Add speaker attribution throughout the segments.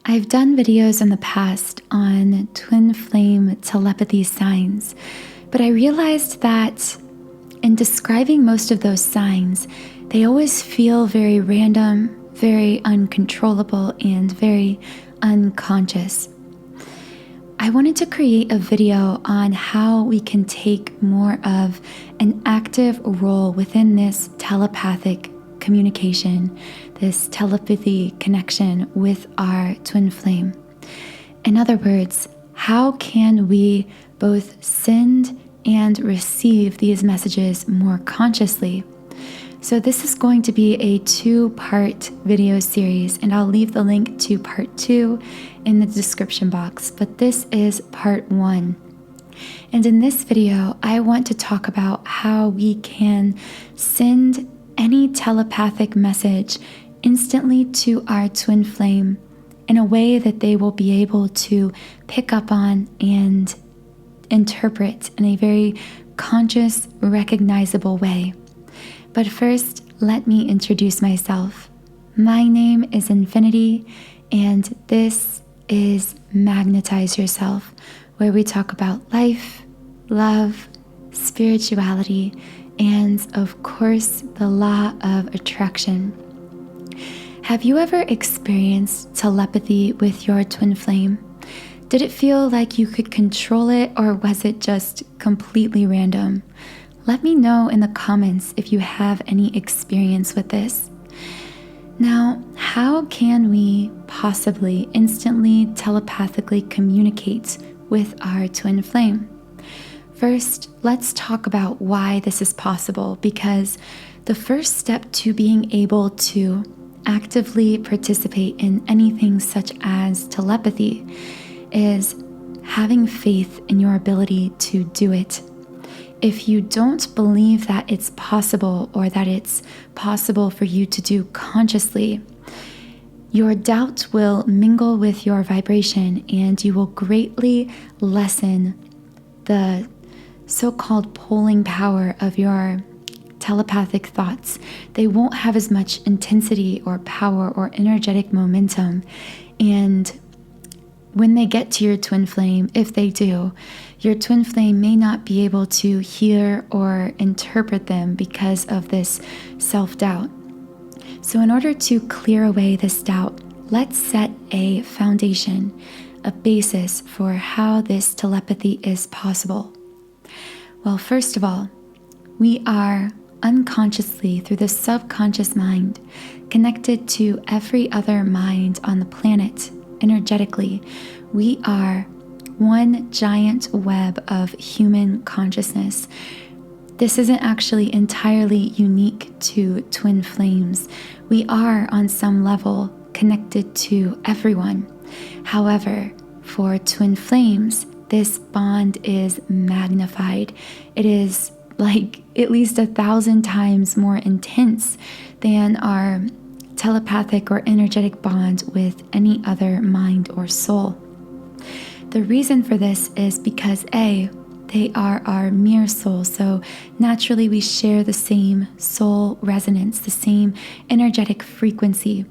Speaker 1: I've done videos in the past on twin flame telepathy signs, but I realized that in describing most of those signs, they always feel very random, very uncontrollable, and very unconscious. I wanted to create a video on how we can take more of an active role within this telepathic communication, this telepathy connection with our twin flame. In other words, how can we both send and receive these messages more consciously? So this is going to be a 2-part video series, and I'll leave the link to part 2 in the description box, but this is part 1. And in this video, I want to talk about how we can send any telepathic message instantly to our twin flame in a way that they will be able to pick up on and interpret in a very conscious, recognizable way. But first, let me introduce myself. My name is Infinity, and this is Magnetize Yourself, where we talk about life, love, spirituality, and of course, the law of attraction. Have you ever experienced telepathy with your twin flame? Did it feel like you could control it, or was it just completely random? Let me know in the comments if you have any experience with this. Now, how can we possibly instantly telepathically communicate with our twin flame? First, let's talk about why this is possible, because the first step to being able to actively participate in anything such as telepathy is having faith in your ability to do it. If you don't believe that it's possible, or that it's possible for you to do consciously, your doubt will mingle with your vibration, and you will greatly lessen the so-called pulling power of your telepathic thoughts. They won't have as much intensity or power or energetic momentum. And when they get to your twin flame, if they do, your twin flame may not be able to hear or interpret them because of this self-doubt. So in order to clear away this doubt, let's set a foundation, a basis for how this telepathy is possible. Well, first of all, we are unconsciously, through the subconscious mind, connected to every other mind on the planet energetically. We are one giant web of human consciousness. This isn't actually entirely unique to twin flames. We are, on some level, connected to everyone. However, for twin flames, this bond is magnified. It is like at least 1,000 times more intense than our telepathic or energetic bond with any other mind or soul. The reason for this is because A, they are our mirror soul, so naturally we share the same soul resonance, the same energetic frequency.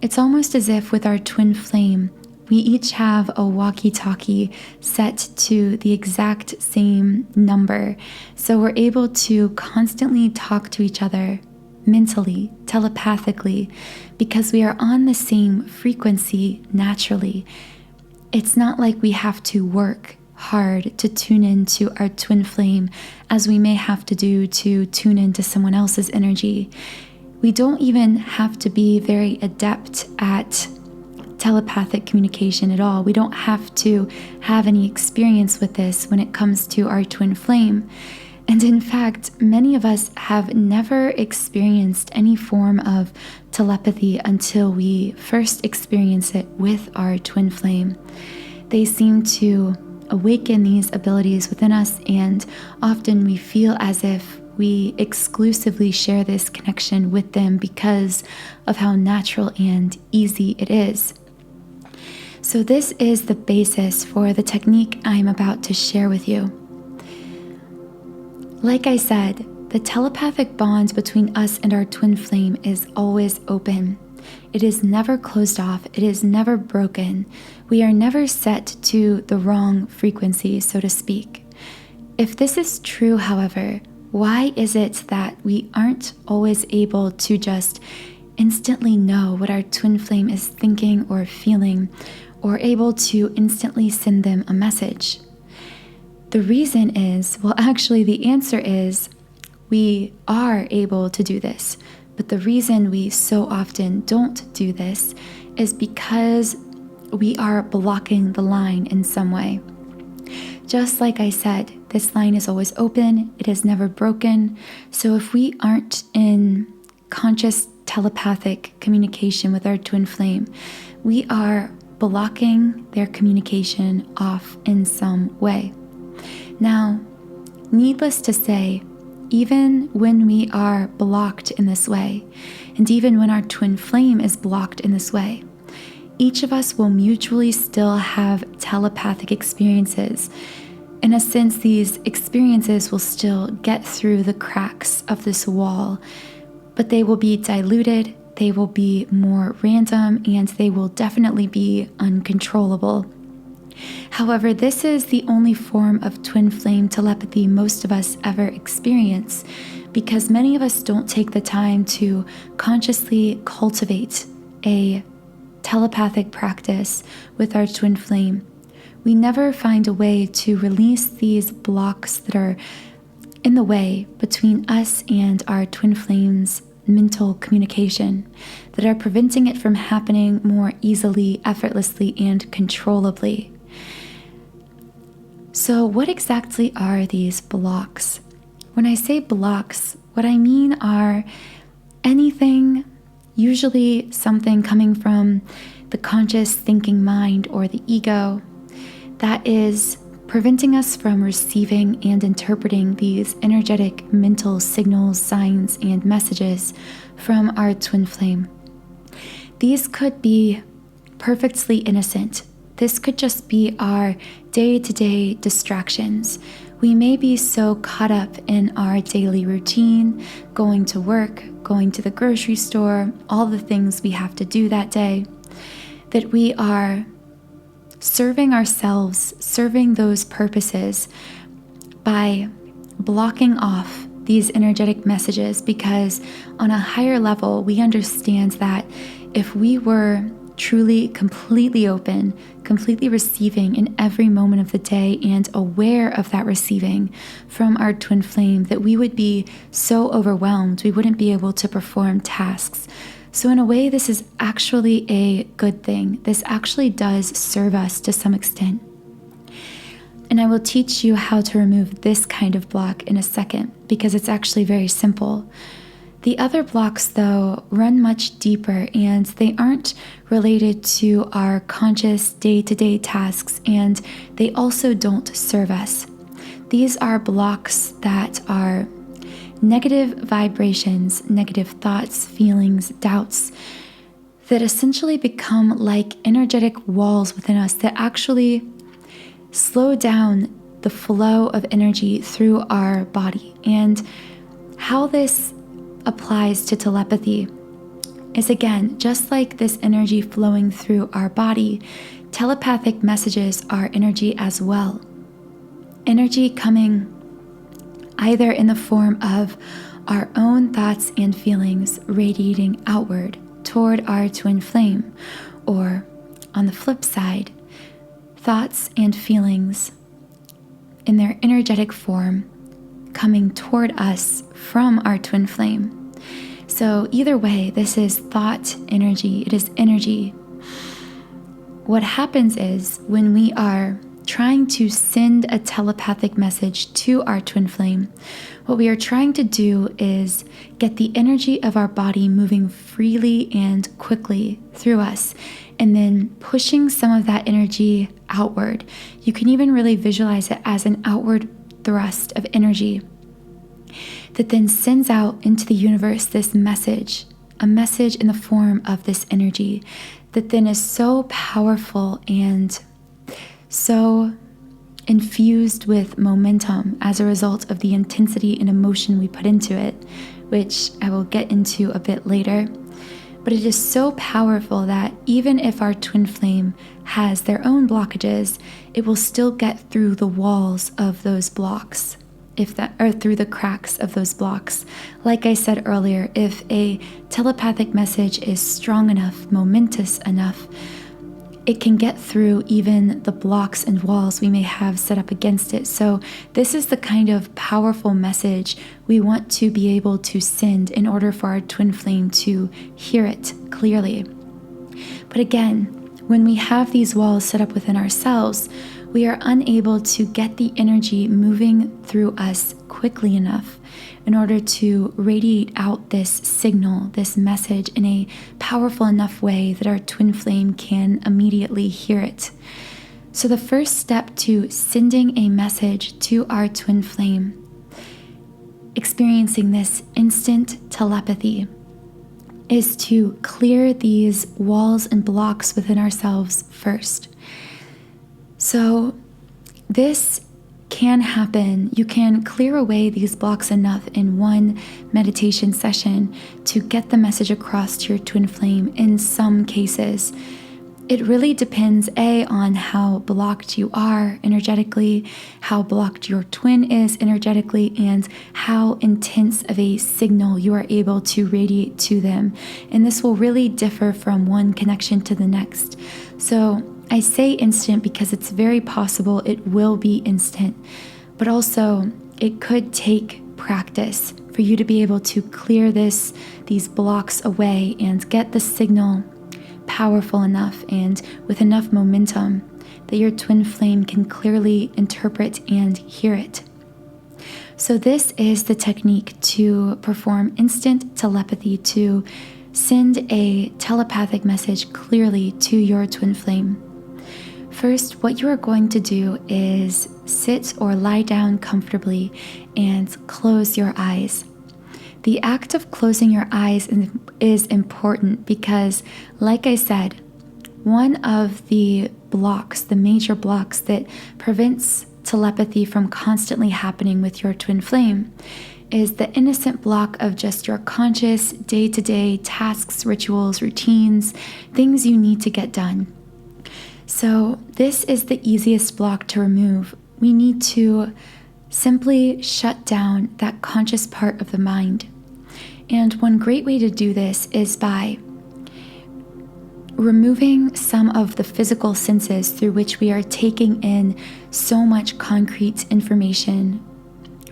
Speaker 1: It's almost as if with our twin flame, we each have a walkie-talkie set to the exact same number, so we're able to constantly talk to each other mentally, telepathically, because we are on the same frequency naturally. It's not like we have to work hard to tune into our twin flame as we may have to do to tune into someone else's energy. We don't even have to be very adept at telepathic communication at all. We don't have to have any experience with this when it comes to our twin flame. And in fact, many of us have never experienced any form of telepathy until we first experience it with our twin flame. They seem to awaken these abilities within us, and often we feel as if we exclusively share this connection with them because of how natural and easy it is. So this is the basis for the technique I'm about to share with you. Like I said, the telepathic bond between us and our twin flame is always open. It is never closed off. It is never broken. We are never set to the wrong frequency, so to speak. If this is true, however, why is it that we aren't always able to just instantly know what our twin flame is thinking or feeling, or able to instantly send them a message? The reason is, well, actually the answer is we are able to do this. But the reason we so often don't do this is because we are blocking the line in some way. Just like I said, this line is always open. It is never broken. So if we aren't in conscious telepathic communication with our twin flame, we are blocking their communication off in some way. Now, needless to say, even when we are blocked in this way, and even when our twin flame is blocked in this way, each of us will mutually still have telepathic experiences. In a sense, these experiences will still get through the cracks of this wall, but they will be diluted, they will be more random, and they will definitely be uncontrollable. However, this is the only form of twin flame telepathy most of us ever experience, because many of us don't take the time to consciously cultivate a telepathic practice with our twin flame. We never find a way to release these blocks that are in the way between us and our twin flame's mental communication, that are preventing it from happening more easily, effortlessly, and controllably. So what exactly are these blocks? When I say blocks, what I mean are anything, usually something coming from the conscious thinking mind or the ego, that is preventing us from receiving and interpreting these energetic mental signals, signs, and messages from our twin flame. These could be perfectly innocent. This could just be our day-to-day distractions. We may be so caught up in our daily routine, going to work, going to the grocery store, all the things we have to do that day, that we are serving ourselves, serving those purposes by blocking off these energetic messages, because on a higher level, we understand that if we were truly completely open, completely receiving in every moment of the day and aware of that receiving from our twin flame, that we would be so overwhelmed, we wouldn't be able to perform tasks. So in a way, this is actually a good thing. This actually does serve us to some extent. And I will teach you how to remove this kind of block in a second, because it's actually very simple. The other blocks, though, run much deeper, and they aren't related to our conscious day-to-day tasks, and they also don't serve us. These are blocks that are negative vibrations, negative thoughts, feelings, doubts, that essentially become like energetic walls within us that actually slow down the flow of energy through our body. And how this applies to telepathy is, again, just like this energy flowing through our body, telepathic messages are energy as well. Energy coming either in the form of our own thoughts and feelings radiating outward toward our twin flame, or on the flip side, thoughts and feelings in their energetic form coming toward us from our twin flame. So either way, this is thought energy, it is energy. What happens is when we are trying to send a telepathic message to our twin flame, what we are trying to do is get the energy of our body moving freely and quickly through us, and then pushing some of that energy outward. You can even really visualize it as an outward thrust of energy that then sends out into the universe this message, a message in the form of this energy that then is so powerful and so infused with momentum as a result of the intensity and emotion we put into it, which I will get into a bit later. But it is so powerful that even if our twin flame has their own blockages, it will still get through the walls of those blocks, or through the cracks of those blocks. Like I said earlier, if a telepathic message is strong enough, momentous enough, it can get through even the blocks and walls we may have set up against it. So this is the kind of powerful message we want to be able to send in order for our twin flame to hear it clearly. But again, when we have these walls set up within ourselves, we are unable to get the energy moving through us quickly enough in order to radiate out this signal, this message, in a powerful enough way that our twin flame can immediately hear it. So the first step to sending a message to our twin flame, experiencing this instant telepathy, is to clear these walls and blocks within ourselves first. So this can happen. You can clear away these blocks enough in one meditation session to get the message across to your twin flame in some cases. It really depends, on how blocked you are energetically, how blocked your twin is energetically, and how intense of a signal you are able to radiate to them. And this will really differ from one connection to the next. So I say instant because it's very possible it will be instant, but also it could take practice for you to be able to clear these blocks away and get the signal powerful enough and with enough momentum that your twin flame can clearly interpret and hear it. So this is the technique to perform instant telepathy, to send a telepathic message clearly to your twin flame. First, what you are going to do is sit or lie down comfortably and close your eyes. The act of closing your eyes is important because, like I said, one of the blocks, the major blocks that prevents telepathy from constantly happening with your twin flame, is the innocent block of just your conscious day-to-day tasks, rituals, routines, things you need to get done. So this is the easiest block to remove. We need to simply shut down that conscious part of the mind. And one great way to do this is by removing some of the physical senses through which we are taking in so much concrete information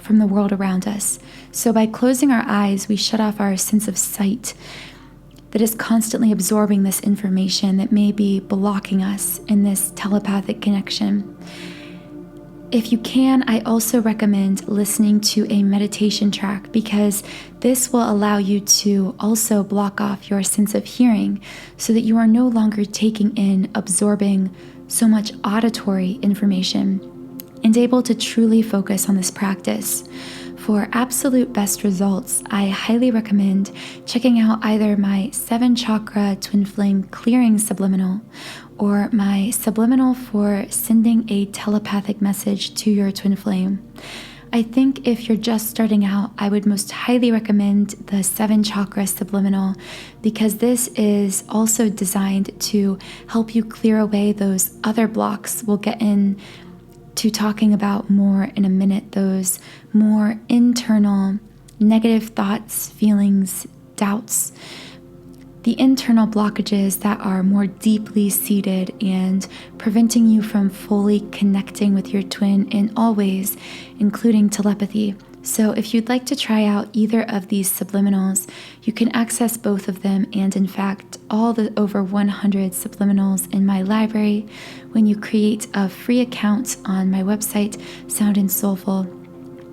Speaker 1: from the world around us. So by closing our eyes, we shut off our sense of sight that is constantly absorbing this information that may be blocking us in this telepathic connection. If you can, I also recommend listening to a meditation track because this will allow you to also block off your sense of hearing so that you are no longer taking in, absorbing so much auditory information and able to truly focus on this practice. For absolute best results, I highly recommend checking out either my 7-chakra twin flame clearing subliminal or my subliminal for sending a telepathic message to your twin flame. I think if you're just starting out, I would most highly recommend the 7-chakra subliminal because this is also designed to help you clear away those other blocks. We'll get in to talking about more in a minute, those more internal negative thoughts, feelings, doubts, the internal blockages that are more deeply seated and preventing you from fully connecting with your twin in all ways, including telepathy. So if you'd like to try out either of these subliminals, you can access both of them and in fact all the over 100 subliminals in my library when you create a free account on my website, Sound and Soulful.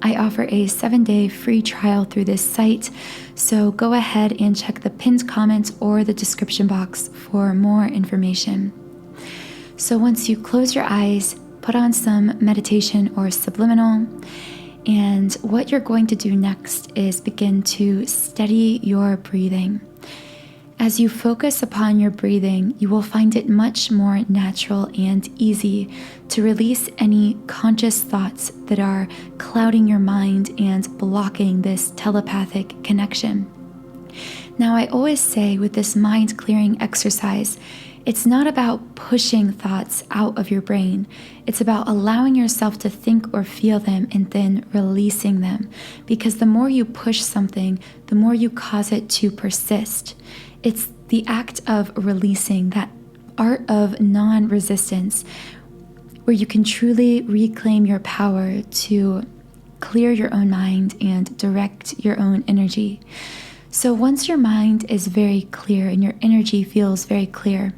Speaker 1: I offer a 7-day free trial through this site, so go ahead and check the pinned comment or the description box for more information. So once you close your eyes, put on some meditation or subliminal, and what you're going to do next is begin to steady your breathing. As you focus upon your breathing, you will find it much more natural and easy to release any conscious thoughts that are clouding your mind and blocking this telepathic connection. Now, I always say with this mind clearing exercise, it's not about pushing thoughts out of your brain. It's about allowing yourself to think or feel them and then releasing them. Because the more you push something, the more you cause it to persist. It's the act of releasing, that art of non-resistance, where you can truly reclaim your power to clear your own mind and direct your own energy. So once your mind is very clear and your energy feels very clear,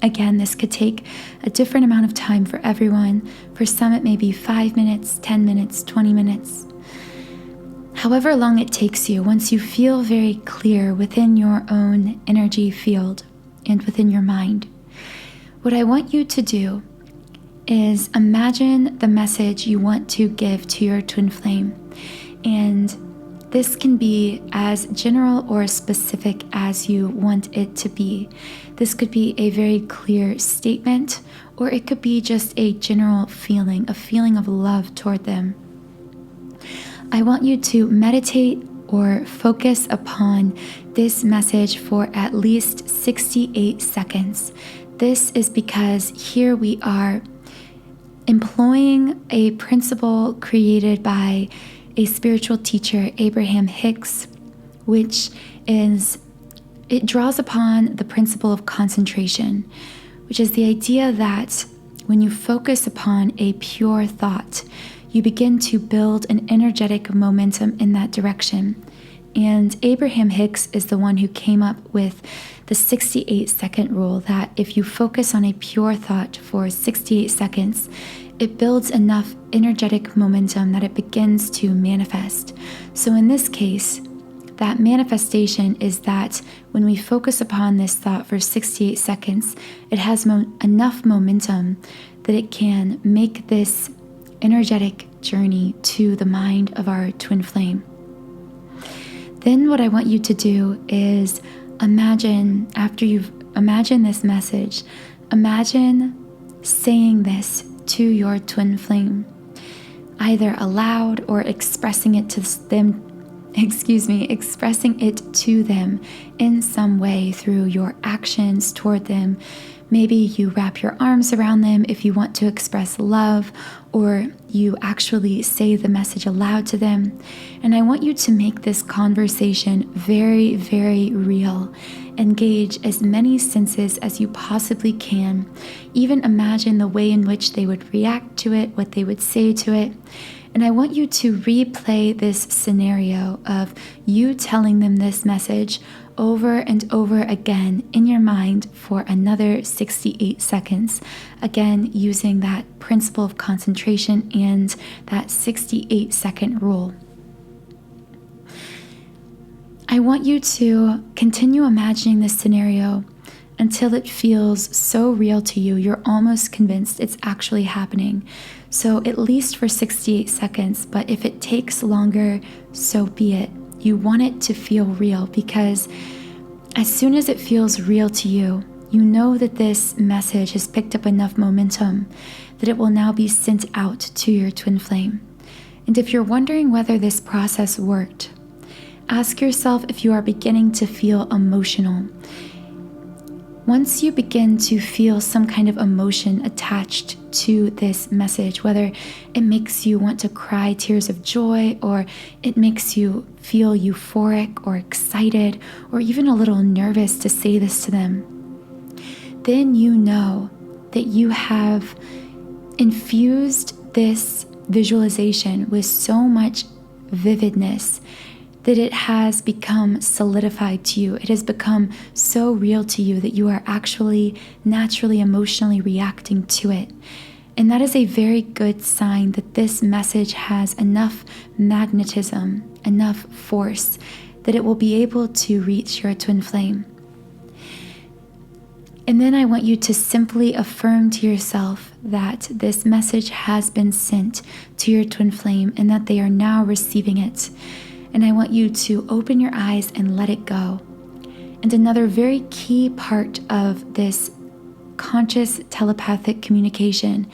Speaker 1: again, this could take a different amount of time for everyone. For some, it may be 5 minutes, 10 minutes, 20 minutes. However long it takes you, once you feel very clear within your own energy field and within your mind, what I want you to do is imagine the message you want to give to your twin flame. And this can be as general or specific as you want it to be. This could be a very clear statement, or it could be just a general feeling, a feeling of love toward them. I want you to meditate or focus upon this message for at least 68 seconds. This is because here we are employing a principle created by a spiritual teacher, Abraham Hicks, which is, it draws upon the principle of concentration, which is the idea that when you focus upon a pure thought, you begin to build an energetic momentum in that direction. And Abraham Hicks is the one who came up with the 68-second rule, that if you focus on a pure thought for 68 seconds, it builds enough energetic momentum that it begins to manifest. So in this case, that manifestation is that when we focus upon this thought for 68 seconds, it has enough momentum that it can make this energetic journey to the mind of our twin flame. Then what I want you to do is imagine, after you've imagined this message, imagine saying this to your twin flame, either aloud or expressing it to them, expressing it to them in some way through your actions toward them. Maybe you wrap your arms around them if you want to express love, or you actually say the message aloud to them. And I want you to make this conversation very, very real. Engage as many senses as you possibly can. Even imagine the way in which they would react to it, what they would say to it. And I want you to replay this scenario of you telling them this message over and over again in your mind for another 68 seconds. Again, using that principle of concentration and that 68-second rule. I want you to continue imagining this scenario until it feels so real to you, you're almost convinced it's actually happening. So at least for 68 seconds, but if it takes longer, so be it. You want it to feel real, because as soon as it feels real to you, you know that this message has picked up enough momentum that it will now be sent out to your twin flame. And if you're wondering whether this process worked, ask yourself if you are beginning to feel emotional. Once you begin to feel some kind of emotion attached to this message, whether it makes you want to cry tears of joy, or it makes you feel euphoric or excited, or even a little nervous to say this to them, then you know that you have infused this visualization with so much vividness that it has become solidified to you. It has become so real to you that you are actually naturally, emotionally reacting to it. And that is a very good sign that this message has enough magnetism, enough force, that it will be able to reach your twin flame. And then I want you to simply affirm to yourself that this message has been sent to your twin flame and that they are now receiving it. And I want you to open your eyes and let it go. And another very key part of this conscious telepathic communication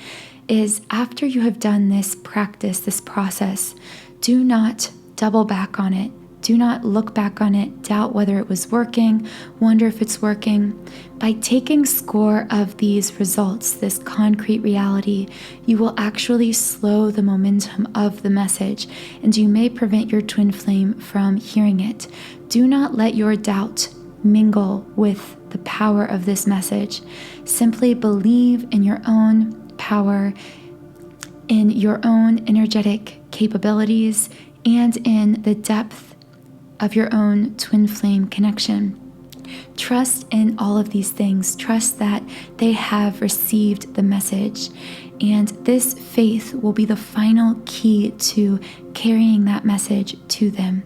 Speaker 1: is, after you have done this practice, this process, do not double back on it. Do not look back on it, doubt whether it was working, wonder if it's working. By taking score of these results, this concrete reality, you will actually slow the momentum of the message, and you may prevent your twin flame from hearing it. Do not let your doubt mingle with the power of this message. Simply believe in your own power, in your own energetic capabilities, and in the depth of your own twin flame connection. Trust in all of these things. Trust that they have received the message, and this faith will be the final key to carrying that message to them.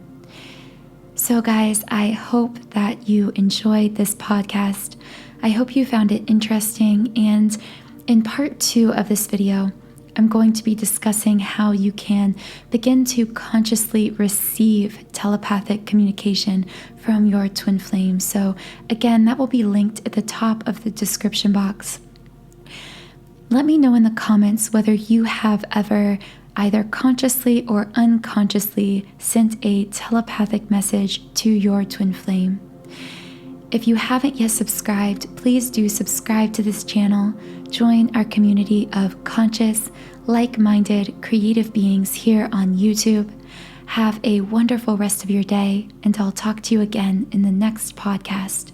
Speaker 1: So guys, I hope that you enjoyed this podcast. I hope you found it interesting, and in part 2 of this video, I'm going to be discussing how you can begin to consciously receive telepathic communication from your twin flame. So again, that will be linked at the top of the description box. Let me know in the comments whether you have ever either consciously or unconsciously sent a telepathic message to your twin flame. If you haven't yet subscribed, please do subscribe to this channel. Join our community of conscious, like-minded, creative beings here on YouTube. Have a wonderful rest of your day, and I'll talk to you again in the next podcast.